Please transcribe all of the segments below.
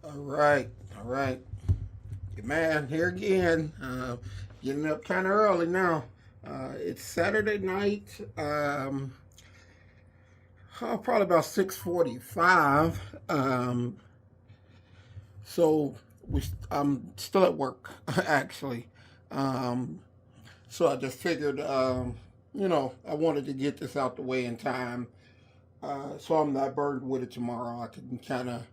All right. Man, here again. Getting up kind of early now. It's Saturday night. Probably about 6:45. So I'm still at work actually. Um, so I just figured, I wanted to get this out the way in time, so I'm not burdened with it tomorrow. I can kind of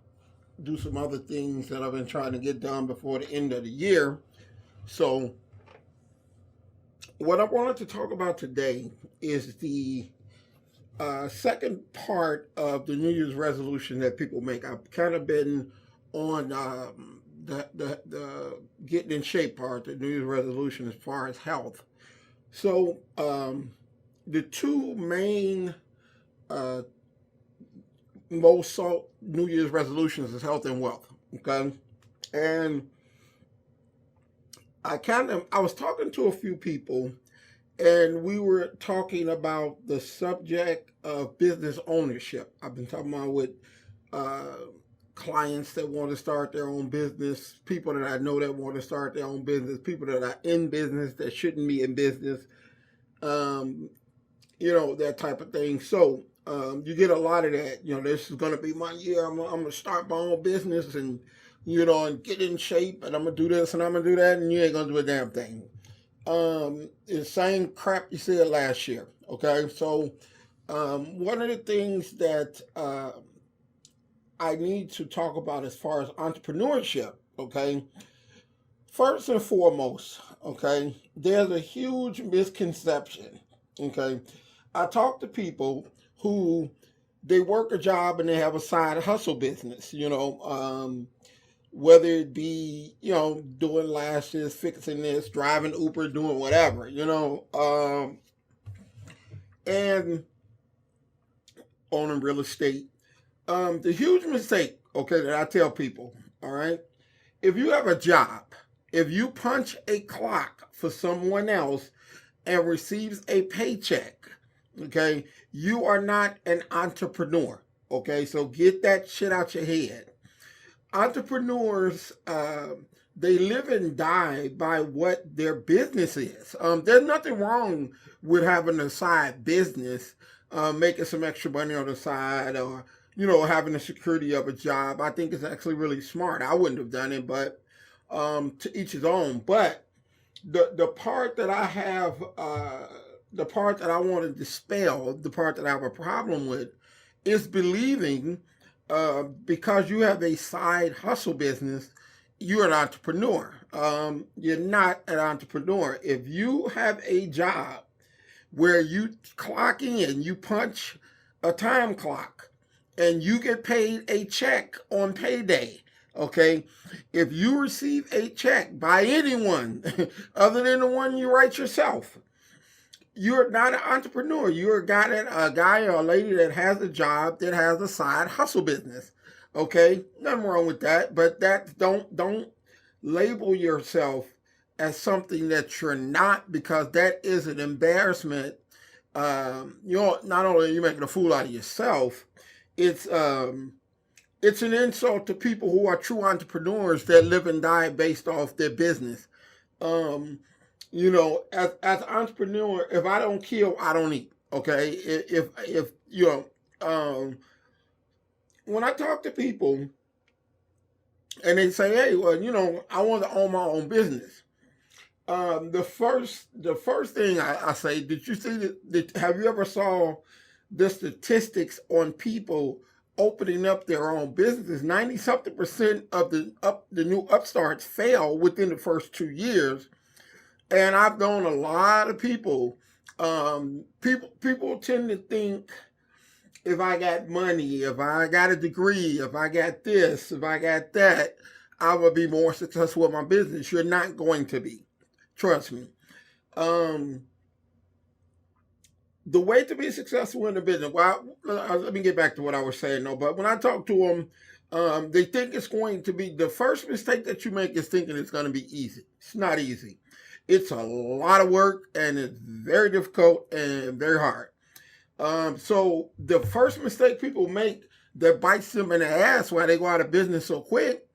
do some other things that I've been trying to get done before the end of the year. So, what I wanted to talk about today is the second part of the New Year's resolution that people make. I've kind of been on the getting in shape part, the New Year's resolution as far as health. So, the two main uh, most sought New Year's resolutions is health and wealth. Okay, and I was talking to a few people, and we were talking about the subject of business ownership. I've been talking about with uh, clients that want to start their own business, people that I know that want to start their own business, people that are in business that shouldn't be in business, um, that type of thing. So you get a lot of that. This is going to be my year. I'm going to start my own business and and get in shape, and I'm gonna do this and I'm gonna do that, and you ain't gonna do a damn thing. It's the same crap you said last year. Okay, so one of the things that I need to talk about as far as entrepreneurship, okay, first and foremost, okay, there's a huge misconception. Okay, I talk to people who they work a job and they have a side hustle business. Whether it be doing lashes, fixing this, driving Uber, doing whatever, and owning real estate. The huge mistake, okay, that I tell people, all right, if you have a job, if you punch a clock for someone else and receives a paycheck, okay, you are not an entrepreneur. Okay, so get that shit out your head. Entrepreneurs, they live and die by what their business is. There's nothing wrong with having a side business, making some extra money on the side, or having the security of a job. I think it's actually really smart. I wouldn't have done it, but to each his own. But the part that I have, the part that I want to dispel, the part that I have a problem with, is believing because you have a side hustle business, you're an entrepreneur. You're not an entrepreneur. If you have a job where you clock in, you punch a time clock, and you get paid a check on payday, okay? If you receive a check by anyone other than the one you write yourself, you're not an entrepreneur. You're a guy or a lady that has a job that has a side hustle business. Okay, nothing wrong with that, but don't label yourself as something that you're not, because that is an embarrassment. Not only are you making a fool out of yourself, it's it's an insult to people who are true entrepreneurs that live and die based off their business. Um, as an entrepreneur, if I don't kill, I don't eat. Okay, if when I talk to people and they say, "Hey, well, I want to own my own business," the first thing I say, did you see have you ever saw the statistics on people opening up their own businesses? 90 something percent of the new upstarts fail within the first 2 years. And I've known a lot of people. People tend to think, if I got money, if I got a degree, if I got this, if I got that, I will be more successful with my business. You're not going to be. Trust me. Um, the way to be successful in the business, well, let me get back to what I was saying, though. But when I talk to them, they think it's going to be, the first mistake that you make is thinking it's going to be easy. It's not easy. It's a lot of work, and it's very difficult and very hard. So the first mistake people make that bites them in the ass why they go out of business so quick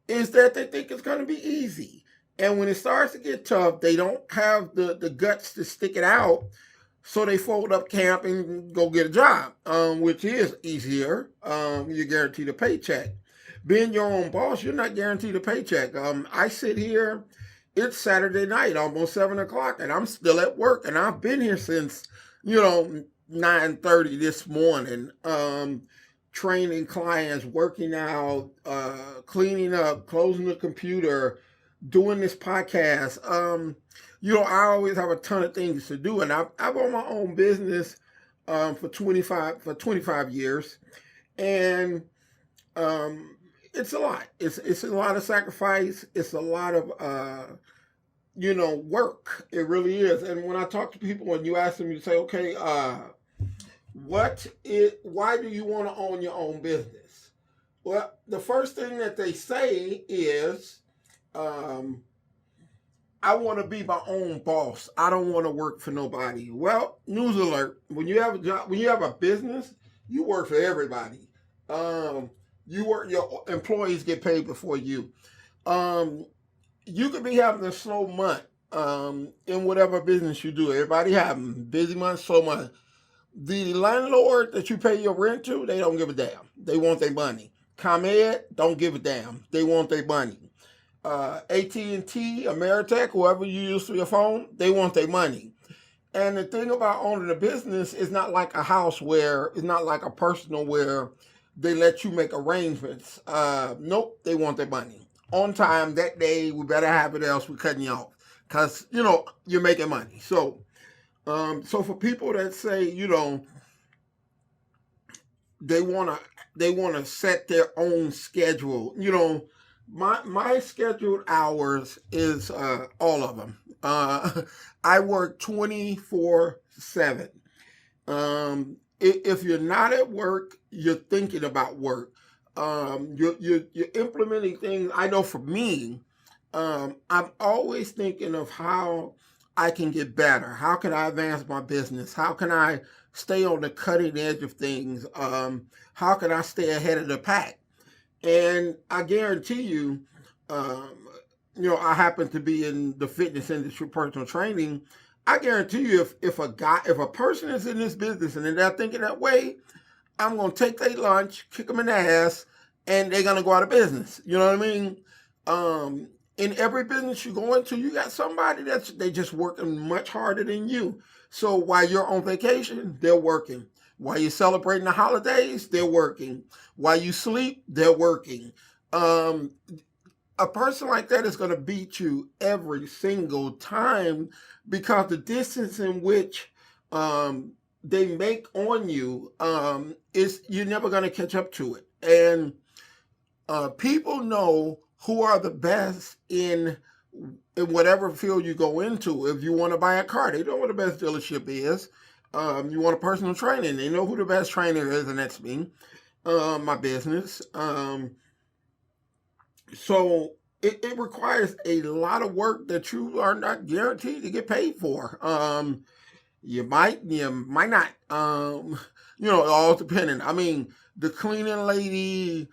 is that they think it's going to be easy. And when it starts to get tough, they don't have the guts to stick it out. So they fold up camp and go get a job, which is easier. You're guaranteed a paycheck. Being your own boss, you're not guaranteed a paycheck. I sit here, it's Saturday night, almost 7 o'clock, and I'm still at work. And I've been here since, 9:30 this morning. Training clients, working out, cleaning up, closing the computer, doing this podcast. I always have a ton of things to do, and I've owned my own business for 25 years, and it's a lot. It's a lot of sacrifice. It's a lot of work. It really is. And when I talk to people, when you ask them, you say, okay, why do you want to own your own business? Well, the first thing that they say is, I want to be my own boss. I don't want to work for nobody. Well, news alert: when you have a job, when you have a business, you work for everybody. Your employees get paid before you. You could be having a slow month in whatever business you do. Everybody having busy months, slow month. The landlord that you pay your rent to, they don't give a damn. They want their money. ComEd don't give a damn. They want their money. AT&T, Ameritech, whoever you use for your phone, they want their money. And the thing about owning a business is not like a house where, it's not like a personal where they let you make arrangements. Nope, they want their money. On time, that day, we better have it, else we're cutting you off. Because, you're making money. So for people that say, they wanna set their own schedule, my scheduled hours is all of them. I work 24/7. If you're not at work, you're thinking about work. You're implementing things. I know for me, I'm always thinking of how I can get better. How can I advance my business? How can I stay on the cutting edge of things? How can I stay ahead of the pack? And I guarantee you, I happen to be in the fitness industry, personal training. I guarantee you, if a person is in this business and they're thinking that way, I'm gonna take their lunch, kick them in the ass, and they're gonna go out of business. You know what I mean? In every business you go into, you got somebody they just working much harder than you. So while you're on vacation, they're working. While you're celebrating the holidays, they're working. While you sleep, they're working. A person like that is going to beat you every single time because the distance in which they make on you is you're never going to catch up to it. And people know who are the best in whatever field you go into. If you want to buy a car, they know what the best dealership is. You want a personal training, they know who the best trainer is, and that's me, my business. So it requires a lot of work that you are not guaranteed to get paid for. You might not. All depending. I mean, the cleaning lady,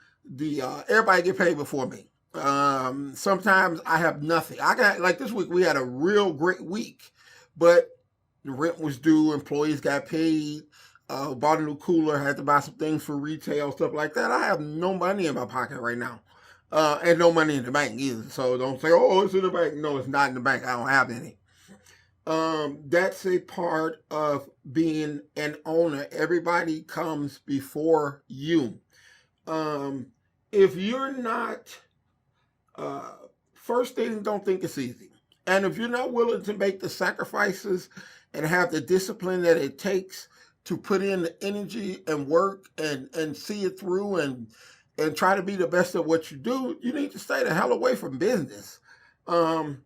everybody get paid before me. Sometimes I have nothing. I got, like this week, we had a real great week, but the rent was due, employees got paid, bought a new cooler, had to buy some things for retail, stuff like that. I have no money in my pocket right now. And no money in the bank either. So don't say, oh, it's in the bank. No, it's not in the bank. I don't have any. That's a part of being an owner. Everybody comes before you. If you're not, first thing, don't think it's easy. And if you're not willing to make the sacrifices and have the discipline that it takes to put in the energy and work and see it through and try to be the best at what you do, you need to stay the hell away from business. There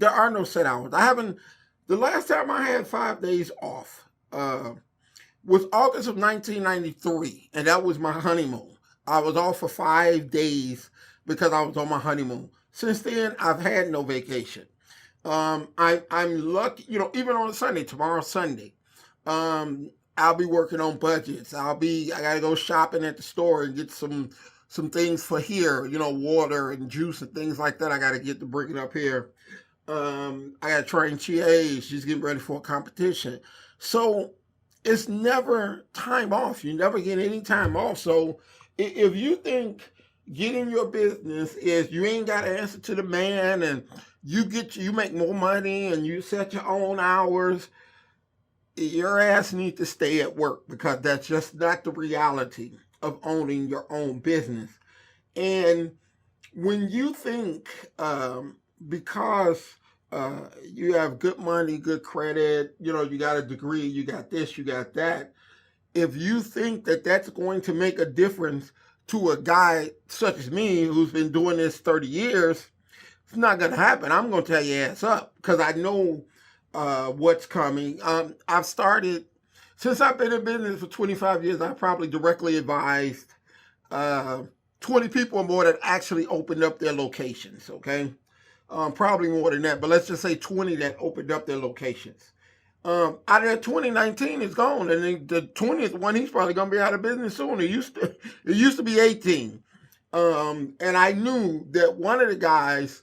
are no set hours. The last time I had 5 days off was August of 1993, and that was my honeymoon. I was off for 5 days because I was on my honeymoon. Since then, I've had no vacation. I'm lucky, even on Sunday, tomorrow's Sunday. I'll be working on budgets. I gotta go shopping at the store and get some things for here, water and juice and things like that. I gotta get to bring it up here. I gotta train TAs. She's getting ready for a competition. So it's never time off. You never get any time off. So if you think getting your business is you ain't got to answer to the man and you make more money and you set your own hours, your ass needs to stay at work, because that's just not the reality of owning your own business. And when you think because you have good money, good credit, you got a degree, you got this, you got that, if you think that that's going to make a difference to a guy such as me who's been doing this 30 years, it's not going to happen. I'm going to tell your ass up, because I know what's coming. I've started, since I've been in business for 25 years, I've probably directly advised 20 people or more that actually opened up their locations, okay? Probably more than that, but let's just say 20 that opened up their locations. Out of that 2019 is gone, and the 20th one, he's probably going to be out of business soon. It used to be 18. And I knew that one of the guys,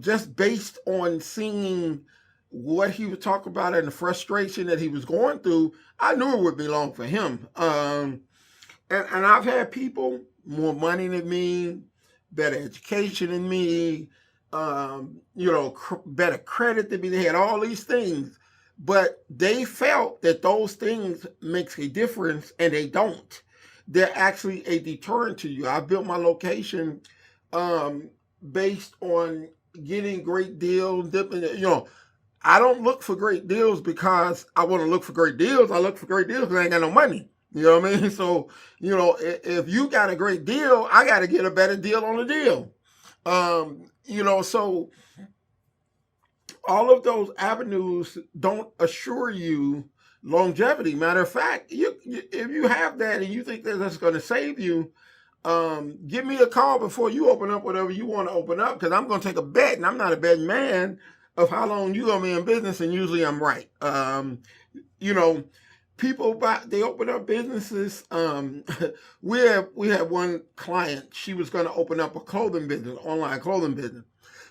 just based on seeing what he would talk about and the frustration that he was going through, I knew it would be long for him. And I've had people more money than me, better education than me, better credit than me. They had all these things, but they felt that those things makes a difference, and they don't. They're actually a deterrent to you. I built my location based on getting great deals. I don't look for great deals because I want to look for great deals. I look for great deals because I ain't got no money. You know what I mean? So, if you got a great deal, I got to get a better deal on the deal. So all of those avenues don't assure you longevity. Matter of fact, if you have that and you think that that's going to save you, give me a call before you open up whatever you want to open up, because I'm going to take a bet, and I'm not a betting man, of how long you're going to be in business, and usually I'm right. People they open up businesses. We had one client. She was going to open up a clothing business, online clothing business.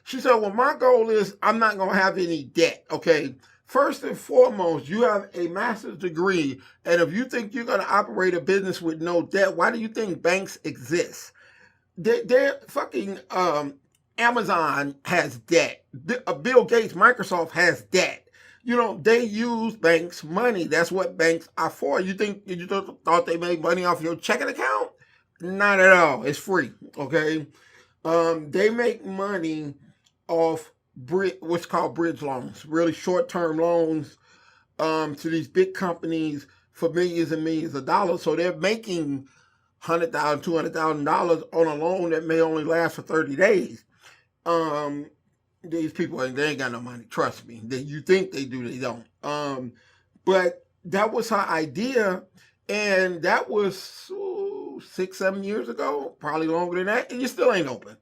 She said, well, my goal is I'm not going to have any debt. Okay. First and foremost, you have a master's degree, and if you think you're going to operate a business with no debt, why do you think banks exist? They're fucking Amazon has debt. Bill Gates, Microsoft has debt. They use banks' money. That's what banks are for. You thought they make money off your checking account? Not at all. It's free. Okay. They make money off what's called bridge loans, really short-term loans to these big companies for millions and millions of dollars. So they're making $100,000, $200,000 on a loan that may only last for 30 days. These people, they ain't got no money. Trust me. You think they do, they don't. But that was her idea, and that was 6-7 years ago, probably longer than that, and you still ain't open,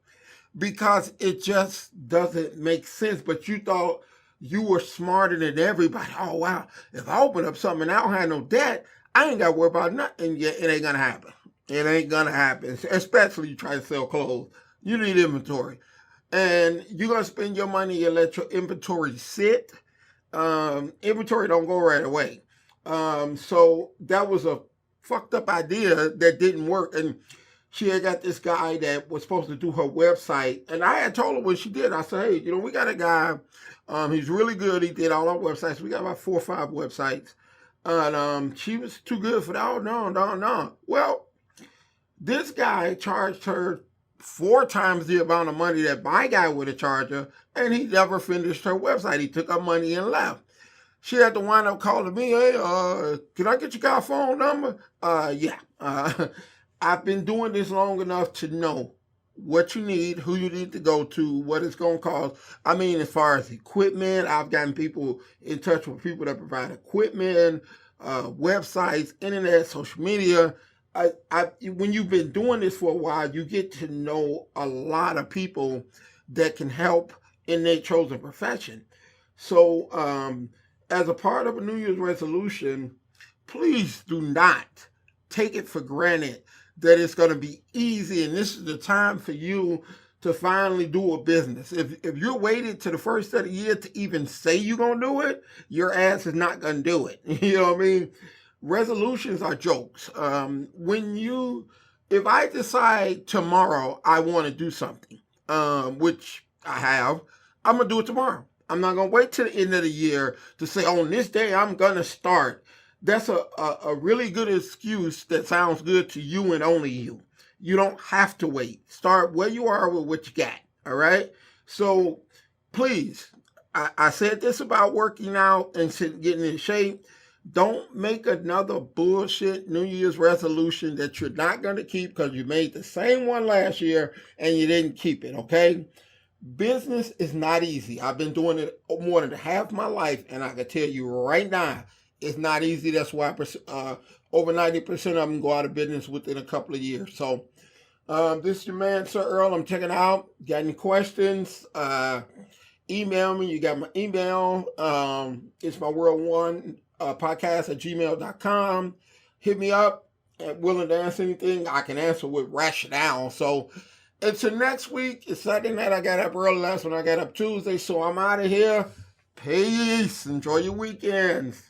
because it just doesn't make sense. But you thought you were smarter than everybody. Oh, wow. If I open up something and I don't have no debt, I ain't got to worry about nothing. Yeah, it ain't going to happen. It ain't going to happen, especially you try to sell clothes. You need inventory. And you're going to spend your money and let your inventory sit. Inventory don't go right away. So that was a fucked up idea that didn't work. And she had got this guy that was supposed to do her website. And I had told her when she did, I said, hey, we got a guy. He's really good. He did all our websites. We got about 4 or 5 websites. And she was too good for that. Oh, no. Well, this guy charged her 4 times the amount of money that my guy would have charged her, and he never finished her website. He took her money and left. She had to wind up calling me, hey, can I get your guy's phone number? Yeah. I've been doing this long enough to know what you need, who you need to go to, what it's going to cost. I mean, as far as equipment, I've gotten people in touch with people that provide equipment, websites, internet, social media. When you've been doing this for a while, you get to know a lot of people that can help in their chosen profession. So, as a part of a New Year's resolution, please do not take it for granted that it's going to be easy and this is the time for you to finally do a business. If you're waiting to the first of the year to even say you're going to do it, your ass is not going to do it. You know what I mean? Resolutions are jokes. If I decide tomorrow I want to do something, which I have, I'm going to do it tomorrow. I'm not going to wait till the end of the year to say, on this day, I'm going to start. That's a really good excuse that sounds good to you and only you. You don't have to wait. Start where you are with what you got. All right. So please, I said this about working out and getting in shape. Don't make another bullshit New Year's resolution that you're not going to keep because you made the same one last year and you didn't keep it. Okay. Business is not easy. I've been doing it more than half my life, and I can tell you right now, it's not easy. That's why over 90% of them go out of business within a couple of years. So this is your man, Sir Earl. I'm checking out. Got any questions? Email me. You got my email. It's my World One podcast at gmail.com. Hit me up. I'm willing to answer anything. I can answer with rationale. So until next week, it's Saturday night. I got up early last one. I got up Tuesday, so I'm out of here. Peace. Enjoy your weekends.